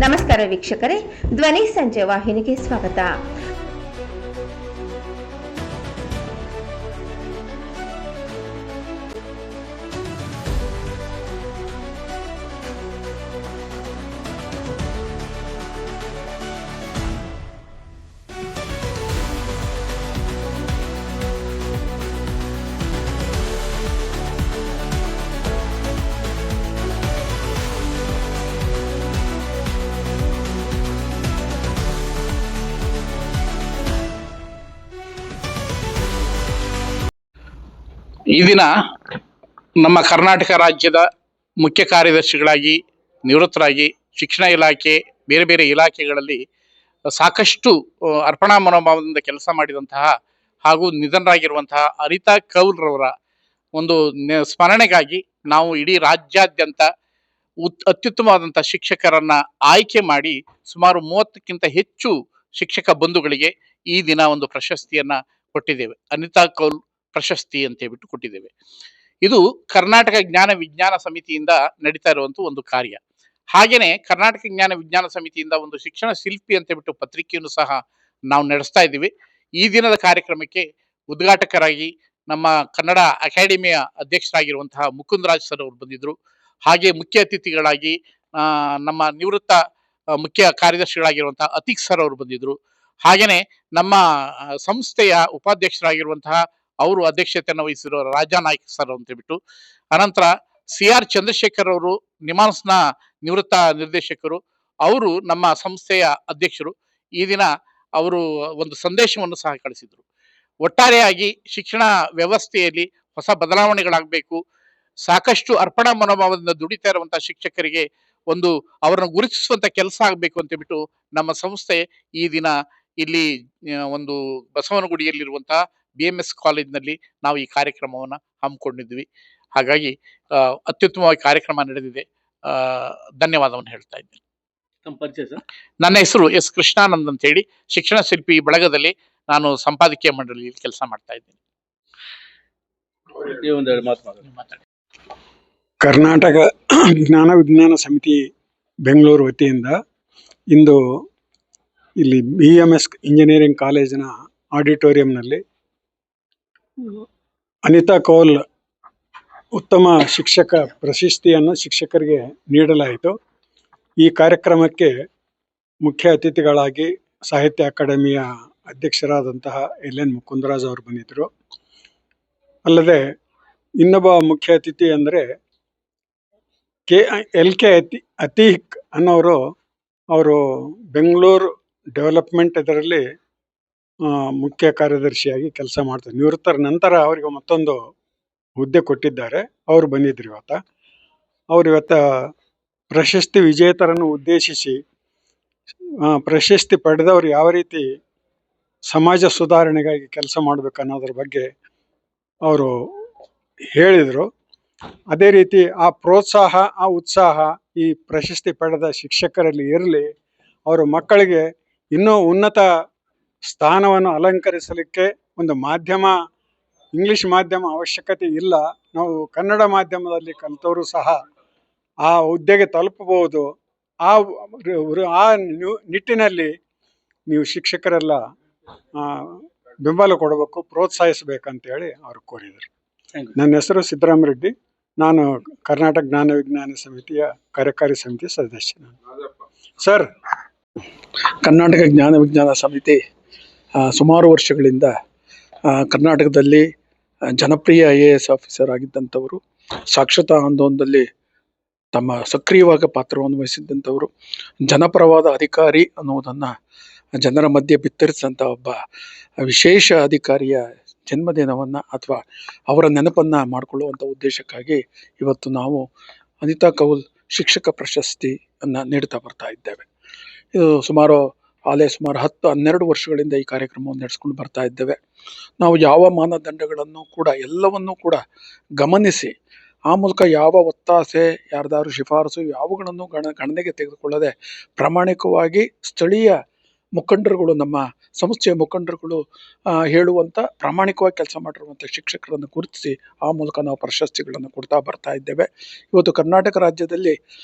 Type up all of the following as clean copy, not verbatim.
ನಮಸ್ಕಾರ ವೀಕ್ಷಕರೇ, ಧ್ವನಿ ಸಂಜೆ ವಾಹಿನಿಗೆ ಸ್ವಾಗತ. ಈ ದಿನ ನಮ್ಮ ಕರ್ನಾಟಕ ರಾಜ್ಯದ ಮುಖ್ಯ ಕಾರ್ಯದರ್ಶಿಗಳಾಗಿ ನಿವೃತ್ತರಾಗಿ ಶಿಕ್ಷಣ ಇಲಾಖೆ ಬೇರೆ ಬೇರೆ ಇಲಾಖೆಗಳಲ್ಲಿ ಸಾಕಷ್ಟು ಅರ್ಪಣಾ ಮನೋಭಾವದಿಂದ ಕೆಲಸ ಮಾಡಿದಂತಹ ಹಾಗೂ ನಿಧನರಾಗಿರುವಂತಹ ಅನಿತಾ ಕೌಲ್ರವರ ಒಂದು ಸ್ಮರಣೆಗಾಗಿ ನಾವು ಇಡೀ ರಾಜ್ಯಾದ್ಯಂತ ಅತ್ಯುತ್ತಮವಾದಂಥ ಶಿಕ್ಷಕರನ್ನ ಆಯ್ಕೆ ಮಾಡಿ ಸುಮಾರು 30ಕ್ಕಿಂತ ಹೆಚ್ಚು ಶಿಕ್ಷಕ ಬಂಧುಗಳಿಗೆ ಈ ದಿನ ಒಂದು ಪ್ರಶಸ್ತಿಯನ್ನ ಕೊಟ್ಟಿದ್ದೇವೆ. ಅನಿತಾ ಕೌಲ್ ಪ್ರಶಸ್ತಿ ಅಂತ ಹೇಳ್ಬಿಟ್ಟು ಕೊಟ್ಟಿದ್ದೇವೆ. ಇದು ಕರ್ನಾಟಕ ಜ್ಞಾನ ವಿಜ್ಞಾನ ಸಮಿತಿಯಿಂದ ನಡೀತಾ ಇರುವಂತ ಒಂದು ಕಾರ್ಯ. ಹಾಗೇನೆ ಕರ್ನಾಟಕ ಜ್ಞಾನ ವಿಜ್ಞಾನ ಸಮಿತಿಯಿಂದ ಒಂದು ಶಿಕ್ಷಣ ಶಿಲ್ಪಿ ಅಂತ ಹೇಳ್ಬಿಟ್ಟು ಪತ್ರಿಕೆಯನ್ನು ಸಹ ನಾವು ನಡೆಸ್ತಾ ಇದ್ದೀವಿ. ಈ ದಿನದ ಕಾರ್ಯಕ್ರಮಕ್ಕೆ ಉದ್ಘಾಟಕರಾಗಿ ನಮ್ಮ ಕನ್ನಡ ಅಕಾಡೆಮಿಯ ಅಧ್ಯಕ್ಷರಾಗಿರುವಂತಹ ಮುಕುಂದರಾಜ್ ಸರ್ ಅವರು ಬಂದಿದ್ರು. ಹಾಗೆ ಮುಖ್ಯ ಅತಿಥಿಗಳಾಗಿ ನಮ್ಮ ನಿವೃತ್ತ ಮುಖ್ಯ ಕಾರ್ಯದರ್ಶಿಗಳಾಗಿರುವಂತಹ ಅತೀಕ್ ಸರ್ ಅವರು ಬಂದಿದ್ರು. ಹಾಗೇನೆ ನಮ್ಮ ಸಂಸ್ಥೆಯ ಉಪಾಧ್ಯಕ್ಷರಾಗಿರುವಂತಹ ಅವರು ಅಧ್ಯಕ್ಷತೆಯನ್ನು ವಹಿಸಿರೋ ರಾಜಾ ನಾಯ್ಕ್ ಸರ್ ಅಂತ ಹೇಳ್ಬಿಟ್ಟು, ಅನಂತರ CR ಚಂದ್ರಶೇಖರ್ ಅವರು ನಿಮಾನ್ಸ್ನ ನಿವೃತ್ತ ನಿರ್ದೇಶಕರು, ಅವರು ನಮ್ಮ ಸಂಸ್ಥೆಯ ಅಧ್ಯಕ್ಷರು. ಈ ದಿನ ಅವರು ಒಂದು ಸಂದೇಶವನ್ನು ಸಹ ಕಳಿಸಿದ್ರು. ಒಟ್ಟಾರೆಯಾಗಿ ಶಿಕ್ಷಣ ವ್ಯವಸ್ಥೆಯಲ್ಲಿ ಹೊಸ ಬದಲಾವಣೆಗಳಾಗಬೇಕು, ಸಾಕಷ್ಟು ಅರ್ಪಣಾ ಮನೋಭಾವದಿಂದ ದುಡಿತಾ ಇರುವಂತಹ ಶಿಕ್ಷಕರಿಗೆ ಒಂದು ಅವರನ್ನು ಗುರುತಿಸುವಂತ ಕೆಲಸ ಆಗಬೇಕು ಅಂತ ಹೇಳ್ಬಿಟ್ಟು ನಮ್ಮ ಸಂಸ್ಥೆ ಈ ದಿನ ಇಲ್ಲಿ ಒಂದು ಬಸವನಗುಡಿಯಲ್ಲಿರುವಂತಹ BMS ಕಾಲೇಜ್ನಲ್ಲಿ ನಾವು ಈ ಕಾರ್ಯಕ್ರಮವನ್ನು ಹಮ್ಮಿಕೊಂಡಿದ್ವಿ. ಹಾಗಾಗಿ ಅತ್ಯುತ್ತಮವಾಗಿ ಕಾರ್ಯಕ್ರಮ ನಡೆದಿದೆ. ಧನ್ಯವಾದವನ್ನು ಹೇಳ್ತಾ ಇದ್ದೀನಿ. ನನ್ನ ಹೆಸರು S. ಕೃಷ್ಣಾನಂದ್ ಅಂತ ಹೇಳಿ, ಶಿಕ್ಷಣ ಶಿಲ್ಪಿ ಬಳಗದಲ್ಲಿ ನಾನು ಸಂಪಾದಕೀಯ ಮಂಡಳಿಯಲ್ಲಿ ಕೆಲಸ ಮಾಡ್ತಾ ಇದ್ದೀನಿ. ಕರ್ನಾಟಕ ಜ್ಞಾನ ವಿಜ್ಞಾನ ಸಮಿತಿ ಬೆಂಗಳೂರು ವತಿಯಿಂದ ಇಂದು ಇಲ್ಲಿ BMS ಇಂಜಿನಿಯರಿಂಗ್ ಕಾಲೇಜಿನ ಆಡಿಟೋರಿಯಂನಲ್ಲಿ ಅನಿತಾ ಕೌಲ್ ಉತ್ತಮ ಶಿಕ್ಷಕ ಪ್ರಶಸ್ತಿಯನ್ನು ಶಿಕ್ಷಕರಿಗೆ ನೀಡಲಾಯಿತು. ಈ ಕಾರ್ಯಕ್ರಮಕ್ಕೆ ಮುಖ್ಯ ಅತಿಥಿಗಳಾಗಿ ಸಾಹಿತ್ಯ ಅಕಾಡೆಮಿಯ ಅಧ್ಯಕ್ಷರಾದಂತಹ LN ಮುಕುಂದರಾಜ್ ಅವರು ಬಂದಿದ್ದರು. ಅಲ್ಲದೆ ಇನ್ನೊಬ್ಬ ಮುಖ್ಯ ಅತಿಥಿ ಅಂದರೆ LK ಅತೀಕ್ ಅನ್ನೋರು, ಅವರು ಬೆಂಗಳೂರು ಡೆವಲಪ್ಮೆಂಟ್ ಇದರಲ್ಲಿ ಮುಖ್ಯ ಕಾರ್ಯದರ್ಶಿಯಾಗಿ ಕೆಲಸ ಮಾಡ್ತಾರೆ. ನಿವೃತ್ತರ ನಂತರ ಅವರಿಗೆ ಮತ್ತೊಂದು ಹುದ್ದೆ ಕೊಟ್ಟಿದ್ದಾರೆ. ಅವರು ಬಂದಿದ್ರು ಅವರು ಪ್ರಶಸ್ತಿ ವಿಜೇತರನ್ನು ಉದ್ದೇಶಿಸಿ ಪ್ರಶಸ್ತಿ ಪಡೆದವರು ಯಾವ ರೀತಿ ಸಮಾಜ ಸುಧಾರಣೆಗಾಗಿ ಕೆಲಸ ಮಾಡಬೇಕು ಅನ್ನೋದ್ರ ಬಗ್ಗೆ ಅವರು ಹೇಳಿದರು. ಅದೇ ರೀತಿ ಆ ಪ್ರೋತ್ಸಾಹ, ಆ ಉತ್ಸಾಹ ಈ ಪ್ರಶಸ್ತಿ ಪಡೆದ ಶಿಕ್ಷಕರಲ್ಲಿ ಇರಲಿ, ಅವರ ಮಕ್ಕಳಿಗೆ ಇನ್ನೂ ಉನ್ನತ ಸ್ಥಾನವನ್ನು ಅಲಂಕರಿಸಲಿಕ್ಕೆ ಒಂದು ಮಾಧ್ಯಮ, ಇಂಗ್ಲಿಷ್ ಮಾಧ್ಯಮ ಅವಶ್ಯಕತೆ ಇಲ್ಲ. ನಾವು ಕನ್ನಡ ಮಾಧ್ಯಮದಲ್ಲಿ ಕಲಿತವರು ಸಹ ಆ ಹುದ್ದೆಗೆ ತಲುಪಬಹುದು. ಆ ನಿಟ್ಟಿನಲ್ಲಿ ನೀವು ಶಿಕ್ಷಕರೆಲ್ಲ ಬೆಂಬಲ ಕೊಡಬೇಕು, ಪ್ರೋತ್ಸಾಹಿಸಬೇಕಂತೇಳಿ ಅವರು ಕೋರಿದರು. ನನ್ನ ಹೆಸರು ಸಿದ್ದರಾಮ ರೆಡ್ಡಿ. ನಾನು ಕರ್ನಾಟಕ ಜ್ಞಾನ ವಿಜ್ಞಾನ ಸಮಿತಿಯ ಕಾರ್ಯಕಾರಿ ಸಮಿತಿ ಸದಸ್ಯ. ಸರ್, ಕರ್ನಾಟಕ ಜ್ಞಾನ ವಿಜ್ಞಾನ ಸಮಿತಿ ಸುಮಾರು ವರ್ಷಗಳಿಂದ ಕರ್ನಾಟಕದಲ್ಲಿ ಜನಪ್ರಿಯ IAS ಆಫೀಸರ್ ಆಗಿದ್ದಂಥವರು, ಸಾಕ್ಷರತಾ ಆಂದೋಲನದಲ್ಲಿ ತಮ್ಮ ಸಕ್ರಿಯವಾಗಿ ಪಾತ್ರವನ್ನು ವಹಿಸಿದ್ದಂಥವರು, ಜನಪರವಾದ ಅಧಿಕಾರಿ ಅನ್ನುವುದನ್ನು ಜನರ ಮಧ್ಯೆ ಬಿತ್ತರಿಸಿದಂಥ ಒಬ್ಬ ವಿಶೇಷ ಅಧಿಕಾರಿಯ ಜನ್ಮದಿನವನ್ನು ಅಥವಾ ಅವರ ನೆನಪನ್ನು ಮಾಡಿಕೊಳ್ಳುವಂಥ ಉದ್ದೇಶಕ್ಕಾಗಿ ಇವತ್ತು ನಾವು ಅನಿತಾ ಕೌಲ್ ಶಿಕ್ಷಕ ಪ್ರಶಸ್ತಿಯನ್ನು ನೀಡ್ತಾ ಬರ್ತಾ ಇದ್ದೇವೆ. ಇದು ಸುಮಾರು 10-12 ವರ್ಷಗಳಿಂದ ಈ ಕಾರ್ಯಕ್ರಮವನ್ನು ನಡೆಸ್ಕೊಂಡು ಬರ್ತಾ ಇದ್ದೇವೆ. ನಾವು ಯಾವ ಮಾನದಂಡಗಳನ್ನು ಕೂಡ ಎಲ್ಲವನ್ನೂ ಕೂಡ ಗಮನಿಸಿ, ಆ ಮೂಲಕ ಯಾವ ಒತ್ತಾಸೆ, ಯಾರ್ದಾರು ಶಿಫಾರಸು ಯಾವುಗಳನ್ನು ಗಣನೆಗೆ ತೆಗೆದುಕೊಳ್ಳದೆ ಪ್ರಾಮಾಣಿಕವಾಗಿ ಸ್ಥಳೀಯ ಮುಖಂಡರುಗಳು, ನಮ್ಮ ಸಂಸ್ಥೆಯ ಮುಖಂಡರುಗಳು ಹೇಳುವಂಥ ಪ್ರಾಮಾಣಿಕವಾಗಿ ಕೆಲಸ ಮಾಡಿರುವಂಥ ಶಿಕ್ಷಕರನ್ನು ಗುರುತಿಸಿ ಆ ಮೂಲಕ ನಾವು ಪ್ರಶಸ್ತಿಗಳನ್ನು ಕೊಡ್ತಾ ಬರ್ತಾ ಇದ್ದೇವೆ. ಇವತ್ತು ಕರ್ನಾಟಕ ರಾಜ್ಯದಲ್ಲಿ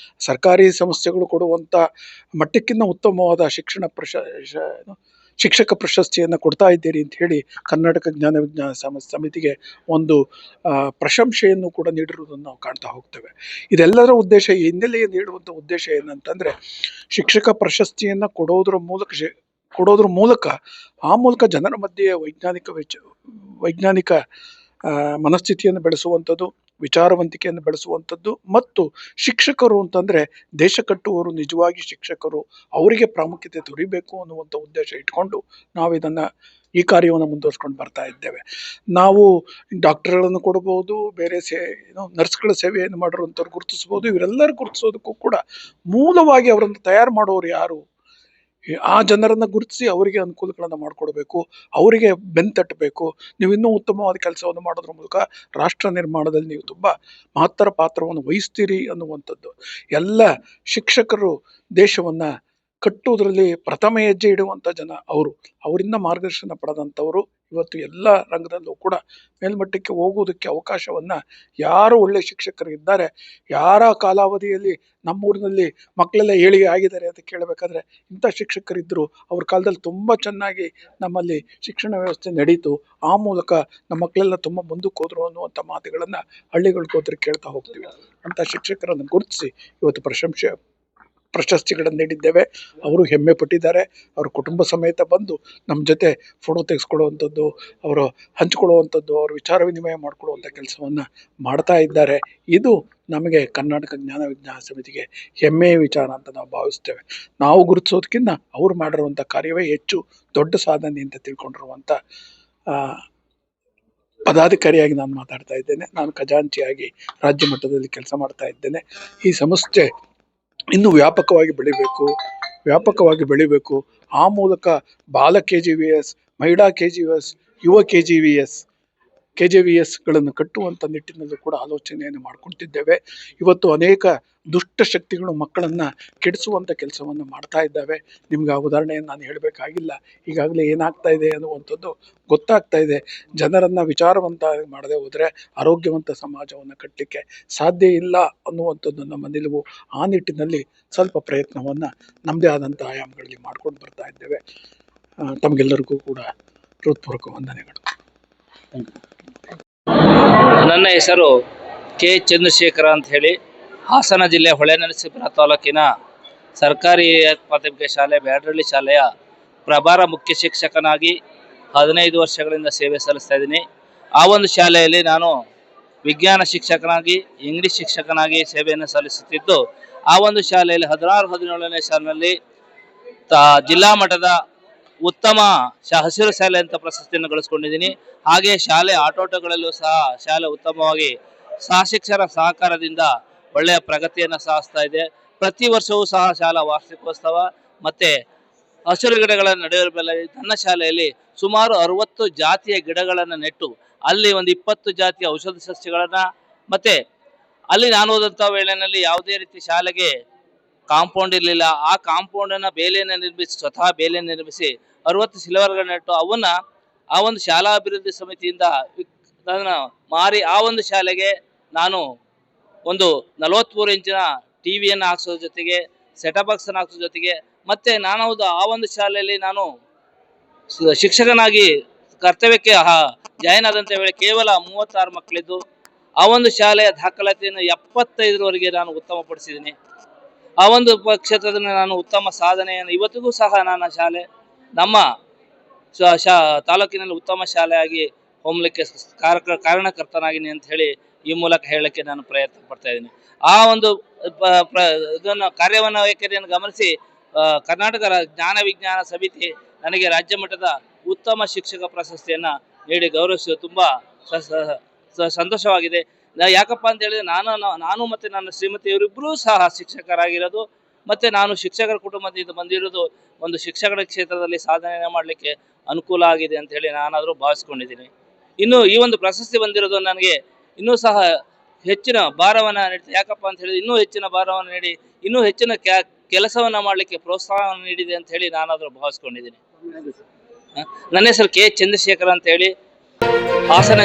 ಸರ್ಕಾರಿ ಸಂಸ್ಥೆಗಳು ಕೊಡುವಂಥ ಮಟ್ಟಕ್ಕಿಂತ ಉತ್ತಮವಾದ ಶಿಕ್ಷಕ ಪ್ರಶಸ್ತಿಯನ್ನು ಕೊಡ್ತಾ ಇದ್ದೀರಿ ಅಂತ ಹೇಳಿ ಕರ್ನಾಟಕ ಜ್ಞಾನ ವಿಜ್ಞಾನ ಸಮಿತಿಗೆ ಒಂದು ಪ್ರಶಂಸೆಯನ್ನು ಕೂಡ ನೀಡಿರುವುದನ್ನು ನಾವು ಕಾಣ್ತಾ ಹೋಗ್ತೇವೆ. ಇದೆಲ್ಲರ ಉದ್ದೇಶ, ಈ ಹಿನ್ನೆಲೆಯನ್ನು ನೀಡುವಂಥ ಉದ್ದೇಶ ಏನಂತಂದರೆ, ಶಿಕ್ಷಕ ಪ್ರಶಸ್ತಿಯನ್ನು ಕೊಡೋದ್ರ ಮೂಲಕ ಆ ಮೂಲಕ ಜನರ ಮಧ್ಯೆ ವೈಜ್ಞಾನಿಕ ಮನಸ್ಥಿತಿಯನ್ನು ಬೆಳೆಸುವಂಥದ್ದು, ವಿಚಾರವಂತಿಕೆಯನ್ನು ಬೆಳೆಸುವಂಥದ್ದು, ಮತ್ತು ಶಿಕ್ಷಕರು ಅಂತಂದರೆ ದೇಶ ಕಟ್ಟುವವರು ನಿಜವಾಗಿ ಶಿಕ್ಷಕರು, ಅವರಿಗೆ ಪ್ರಾಮುಖ್ಯತೆ ದೊರೀಬೇಕು ಅನ್ನುವಂಥ ಉದ್ದೇಶ ಇಟ್ಕೊಂಡು ನಾವು ಈ ಕಾರ್ಯವನ್ನು ಮುಂದುವರ್ಸ್ಕೊಂಡು ಬರ್ತಾ ಇದ್ದೇವೆ. ನಾವು ಡಾಕ್ಟರ್ಗಳನ್ನು ಕೊಡಬಹುದು, ಬೇರೆ ನರ್ಸ್ಗಳ ಸೇವೆಯನ್ನು ಮಾಡಿರುವಂಥವ್ರು ಗುರುತಿಸ್ಬೋದು. ಇವರೆಲ್ಲರೂ ಗುರುತಿಸೋದಕ್ಕೂ ಕೂಡ ಮೂಲವಾಗಿ ಅವರನ್ನು ತಯಾರು ಮಾಡೋರು ಯಾರು, ಆ ಜನರನ್ನು ಗುರುತಿಸಿ ಅವರಿಗೆ ಅನುಕೂಲಗಳನ್ನು ಮಾಡಿಕೊಡ್ಬೇಕು, ಅವರಿಗೆ ಬೆನ್ತಟ್ಟಬೇಕು. ನೀವು ಇನ್ನೂ ಉತ್ತಮವಾದ ಕೆಲಸವನ್ನು ಮಾಡೋದ್ರ ಮೂಲಕ ರಾಷ್ಟ್ರ ನಿರ್ಮಾಣದಲ್ಲಿ ನೀವು ತುಂಬ ಮಹತ್ತರ ಪಾತ್ರವನ್ನು ವಹಿಸ್ತೀರಿ ಅನ್ನುವಂಥದ್ದು. ಎಲ್ಲ ಶಿಕ್ಷಕರು ದೇಶವನ್ನು ಕಟ್ಟುವುದರಲ್ಲಿ ಪ್ರಥಮ ಹೆಜ್ಜೆ ಇಡುವಂಥ ಜನ ಅವರಿಂದ ಮಾರ್ಗದರ್ಶನ ಪಡೆದಂಥವರು ಇವತ್ತು ಎಲ್ಲ ರಂಗದಲ್ಲೂ ಕೂಡ ಮೇಲ್ಮಟ್ಟಕ್ಕೆ ಹೋಗುವುದಕ್ಕೆ ಅವಕಾಶವನ್ನು, ಯಾರು ಒಳ್ಳೆ ಶಿಕ್ಷಕರು ಇದ್ದಾರೆ, ಯಾರ ಕಾಲಾವಧಿಯಲ್ಲಿ ನಮ್ಮೂರಿನಲ್ಲಿ ಮಕ್ಕಳೆಲ್ಲ ಏಳಿಗೆ ಆಗಿದ್ದಾರೆ ಅಂತ ಕೇಳಬೇಕಾದ್ರೆ ಇಂಥ ಶಿಕ್ಷಕರಿದ್ದರು, ಅವ್ರ ಕಾಲದಲ್ಲಿ ತುಂಬ ಚೆನ್ನಾಗಿ ನಮ್ಮಲ್ಲಿ ಶಿಕ್ಷಣ ವ್ಯವಸ್ಥೆ ನಡೀತು, ಆ ಮೂಲಕ ನಮ್ಮ ಮಕ್ಕಳೆಲ್ಲ ತುಂಬ ಮುಂದಕ್ಕೆ ಹೋದ್ರು ಅನ್ನುವಂಥ ಮಾತುಗಳನ್ನು ಹಳ್ಳಿಗಳಿಗೆ ಹೋದ್ರೆ ಕೇಳ್ತಾ ಹೋಗ್ತೀವಿ. ಅಂಥ ಶಿಕ್ಷಕರನ್ನು ಗುರುತಿಸಿ ಇವತ್ತು ಪ್ರಶಸ್ತಿಗಳನ್ನು ನೀಡಿದ್ದೇವೆ. ಅವರು ಹೆಮ್ಮೆ ಪಟ್ಟಿದ್ದಾರೆ. ಅವ್ರ ಕುಟುಂಬ ಸಮೇತ ಬಂದು ನಮ್ಮ ಜೊತೆ ಫೋಟೋ ತೆಗೆಸ್ಕೊಳ್ಳುವಂಥದ್ದು, ಅವರು ಹಂಚ್ಕೊಳ್ಳುವಂಥದ್ದು, ಅವ್ರ ವಿಚಾರ ವಿನಿಮಯ ಮಾಡಿಕೊಳ್ಳುವಂಥ ಕೆಲಸವನ್ನು ಮಾಡ್ತಾ ಇದ್ದಾರೆ. ಇದು ನಮಗೆ ಕರ್ನಾಟಕ ಜ್ಞಾನ ವಿಜ್ಞಾನ ಸಮಿತಿಗೆ ಹೆಮ್ಮೆಯ ವಿಚಾರ ಅಂತ ನಾವು ಭಾವಿಸ್ತೇವೆ. ನಾವು ಗುರುತಿಸೋದಕ್ಕಿಂತ ಅವ್ರು ಮಾಡಿರುವಂಥ ಕಾರ್ಯವೇ ಹೆಚ್ಚು ದೊಡ್ಡ ಸಾಧನೆ ಅಂತ ತಿಳ್ಕೊಂಡಿರುವಂಥ ಪದಾಧಿಕಾರಿಯಾಗಿ ನಾನು ಮಾತಾಡ್ತಾ ಇದ್ದೇನೆ. ನಾನು ಖಜಾಂಚಿಯಾಗಿ ರಾಜ್ಯ ಮಟ್ಟದಲ್ಲಿ ಕೆಲಸ ಮಾಡ್ತಾ ಇದ್ದೇನೆ. ಈ ಸಂಸ್ಥೆ ಇನ್ನೂ ವ್ಯಾಪಕವಾಗಿ ಬೆಳಿಬೇಕು. ಆ ಮೂಲಕ ಬಾಲ KGVS, ಮಹಿಳಾ KGVS, ಯುವ KJVSಗಳನ್ನು ಕಟ್ಟುವಂಥ ನಿಟ್ಟಿನಲ್ಲೂ ಕೂಡ ಆಲೋಚನೆಯನ್ನು ಮಾಡ್ಕೊಳ್ತಿದ್ದೇವೆ. ಇವತ್ತು ಅನೇಕ ದುಷ್ಟ ಶಕ್ತಿಗಳು ಮಕ್ಕಳನ್ನು ಕೆಡಿಸುವಂಥ ಕೆಲಸವನ್ನು ಮಾಡ್ತಾ ಇದ್ದಾವೆ. ನಿಮ್ಗೆ ಆ ಉದಾಹರಣೆಯನ್ನು ನಾನು ಹೇಳಬೇಕಾಗಿಲ್ಲ. ಈಗಾಗಲೇ ಏನಾಗ್ತಾ ಇದೆ ಅನ್ನುವಂಥದ್ದು ಗೊತ್ತಾಗ್ತಾ ಇದೆ. ಜನರನ್ನು ವಿಚಾರವಂತ ಮಾಡದೆ ಹೋದರೆ ಆರೋಗ್ಯವಂತ ಸಮಾಜವನ್ನು ಕಟ್ಟಲಿಕ್ಕೆ ಸಾಧ್ಯ ಇಲ್ಲ ಅನ್ನುವಂಥದ್ದು ನಮ್ಮ ನಿಲುವು. ಆ ನಿಟ್ಟಿನಲ್ಲಿ ಸ್ವಲ್ಪ ಪ್ರಯತ್ನವನ್ನು ನಮ್ಮದೇ ಆದಂಥ ಆಯಾಮಗಳಲ್ಲಿ ಮಾಡ್ಕೊಂಡು ಬರ್ತಾ ಇದ್ದೇವೆ. ತಮಗೆಲ್ಲರಿಗೂ ಕೂಡ ಹೃತ್ಪೂರ್ವಕ ವಂದನೆಗಳು. ನನ್ನ ಹೆಸರು ಕೆ ಚಂದ್ರಶೇಖರ ಅಂತ ಹೇಳಿ, ಹಾಸನ ಜಿಲ್ಲೆ ಹೊಳೆನರಸೀಪುರ ತಾಲೂಕಿನ ಸರ್ಕಾರಿ ಪ್ರಾಥಮಿಕ ಶಾಲೆ ಬ್ಯಾಡರಳ್ಳಿ ಶಾಲೆಯ ಪ್ರಭಾರ ಮುಖ್ಯ ಶಿಕ್ಷಕನಾಗಿ 15 ವರ್ಷಗಳಿಂದ ಸೇವೆ ಸಲ್ಲಿಸ್ತಾ ಇದ್ದೀನಿ. ಆ ಒಂದು ಶಾಲೆಯಲ್ಲಿ ನಾನು ವಿಜ್ಞಾನ ಶಿಕ್ಷಕನಾಗಿ, ಇಂಗ್ಲಿಷ್ ಶಿಕ್ಷಕನಾಗಿ ಸೇವೆಯನ್ನು ಸಲ್ಲಿಸುತ್ತಿದ್ದು, ಆ ಒಂದು ಶಾಲೆಯಲ್ಲಿ 16-17ನೇ ಸಾಲಿನಲ್ಲಿ ಜಿಲ್ಲಾ ಮಟ್ಟದ ಉತ್ತಮ ಹಸಿರು ಶಾಲೆ ಅಂತ ಪ್ರಶಸ್ತಿಯನ್ನು ಗಳಿಸ್ಕೊಂಡಿದ್ದೀನಿ. ಹಾಗೆ ಶಾಲೆ ಆಟೋಟಗಳಲ್ಲೂ ಸಹ ಶಾಲೆ ಉತ್ತಮವಾಗಿ ಶಿಕ್ಷಕರ ಸಹಕಾರದಿಂದ ಒಳ್ಳೆಯ ಪ್ರಗತಿಯನ್ನು ಸಾಧಿಸ್ತಾ ಇದೆ. ಪ್ರತಿ ವರ್ಷವೂ ಸಹ ಶಾಲಾ ವಾರ್ಷಿಕೋತ್ಸವ ಮತ್ತು ಹಸಿರು ಗಿಡಗಳನ್ನು ನಡೆಯುವ ನನ್ನ ಶಾಲೆಯಲ್ಲಿ ಸುಮಾರು 60 ಜಾತಿಯ ಗಿಡಗಳನ್ನು ನೆಟ್ಟು ಅಲ್ಲಿ ಒಂದು 20 ಜಾತಿಯ ಔಷಧ ಸಸ್ಯಗಳನ್ನು, ಮತ್ತು ಅಲ್ಲಿ ನಾನು ಓದಂಥ ವೇಳೆಯಲ್ಲಿ ಯಾವುದೇ ರೀತಿ ಶಾಲೆಗೆ ಕಾಂಪೌಂಡ್ ಇರಲಿಲ್ಲ. ಆ ಕಾಂಪೌಂಡನ್ನು ಬೇಲಿಯನ್ನು ನಿರ್ಮಿಸಿ, ಸ್ವತಃ ಬೇಲಿಯನ್ನು ನಿರ್ಮಿಸಿ 60 ಸಿಲ್ವರ್ಗಳನ್ನು ನೆಟ್ಟು ಆ ಒಂದು ಶಾಲಾ ಅಭಿವೃದ್ಧಿ ಸಮಿತಿಯಿಂದ ಮಾರಿ ಆ ಒಂದು ಶಾಲೆಗೆ ನಾನು ಒಂದು 43 ಇಂಚಿನ ಟಿವಿಯನ್ನು ಹಾಕ್ಸೋದ್ರ ಜೊತೆಗೆ ಸೆಟಪ್ ಬಾಕ್ಸನ್ನು ಹಾಕ್ಸೋದ್ರ ಜೊತೆಗೆ ಮತ್ತೆ ಆ ಒಂದು ಶಾಲೆಯಲ್ಲಿ ನಾನು ಶಿಕ್ಷಕನಾಗಿ ಕರ್ತವ್ಯಕ್ಕೆ ಜಾಯಿನ್ ಆದಂಥ ವೇಳೆ ಕೇವಲ 36 ಮಕ್ಕಳಿದ್ದು ಆ ಒಂದು ಶಾಲೆಯ ದಾಖಲಾತಿಯನ್ನು 75ರವರೆಗೆ ನಾನು ಉತ್ತಮಪಡಿಸಿದ್ದೀನಿ. ಆ ಒಂದು ಕ್ಷೇತ್ರದಲ್ಲಿ ನಾನು ಉತ್ತಮ ಸಾಧನೆಯನ್ನು ಇವತ್ತಿಗೂ ಸಹ ನನ್ನ ಶಾಲೆ ನಮ್ಮ ತಾಲೂಕಿನಲ್ಲಿ ಉತ್ತಮ ಶಾಲೆಯಾಗಿ ಹೊಮ್ಮಲಿಕ್ಕೆ ಕಾರಣಕರ್ತನಾಗಿನಿ ಅಂತ ಹೇಳಿ ಈ ಮೂಲಕ ಹೇಳಲಿಕ್ಕೆ ನಾನು ಪ್ರಯತ್ನ ಪಡ್ತಾ ಇದ್ದೀನಿ. ಆ ಒಂದು ಇದನ್ನು ಕಾರ್ಯವನ್ನು ವೈಖರಿಯನ್ನು ಗಮನಿಸಿ ಕರ್ನಾಟಕ ಜ್ಞಾನ ವಿಜ್ಞಾನ ಸಮಿತಿ ನನಗೆ ರಾಜ್ಯ ಮಟ್ಟದ ಉತ್ತಮ ಶಿಕ್ಷಕ ಪ್ರಶಸ್ತಿಯನ್ನು ನೀಡಿ ಗೌರವಿಸಿ ತುಂಬ ಸಂತೋಷವಾಗಿದೆ. ಯಾಕಪ್ಪ ಅಂತ ಹೇಳಿದ್ರೆ ನಾನು ಮತ್ತು ನನ್ನ ಶ್ರೀಮತಿಯವರಿಬ್ಬರೂ ಸಹ ಶಿಕ್ಷಕರಾಗಿರೋದು, ಮತ್ತು ನಾನು ಶಿಕ್ಷಕರ ಕುಟುಂಬದಿಂದ ಬಂದಿರೋದು ಒಂದು ಶಿಕ್ಷಕರ ಕ್ಷೇತ್ರದಲ್ಲಿ ಸಾಧನೆ ಮಾಡಲಿಕ್ಕೆ ಅನುಕೂಲ ಆಗಿದೆ ಅಂತ ಹೇಳಿ ನಾನಾದರೂ ಭಾವಿಸ್ಕೊಂಡಿದ್ದೀನಿ. ಇನ್ನು ಈ ಒಂದು ಪ್ರಶಸ್ತಿ ಬಂದಿರೋದು ನನಗೆ ಇನ್ನೂ ಸಹ ಹೆಚ್ಚಿನ ಭಾರವನ್ನು ನೀಡ್ತದೆ. ಯಾಕಪ್ಪ ಅಂತ ಹೇಳಿದ್ರೆ ಇನ್ನೂ ಹೆಚ್ಚಿನ ಭಾರವನ್ನು ನೀಡಿ ಇನ್ನೂ ಹೆಚ್ಚಿನ ಕೆಲಸವನ್ನ ಮಾಡಲಿಕ್ಕೆ ಪ್ರೋತ್ಸಾಹ ನೀಡಿದೆ ಅಂತ ಹೇಳಿ ನಾನಾದ್ರೂ ಭಾವಿಸ್ಕೊಂಡಿದ್ದೀನಿ. ನನ್ನ ಹೆಸರು ಕೆ ಚಂದ್ರಶೇಖರ್ ಅಂತ ಹೇಳಿ, ಹಾಸನ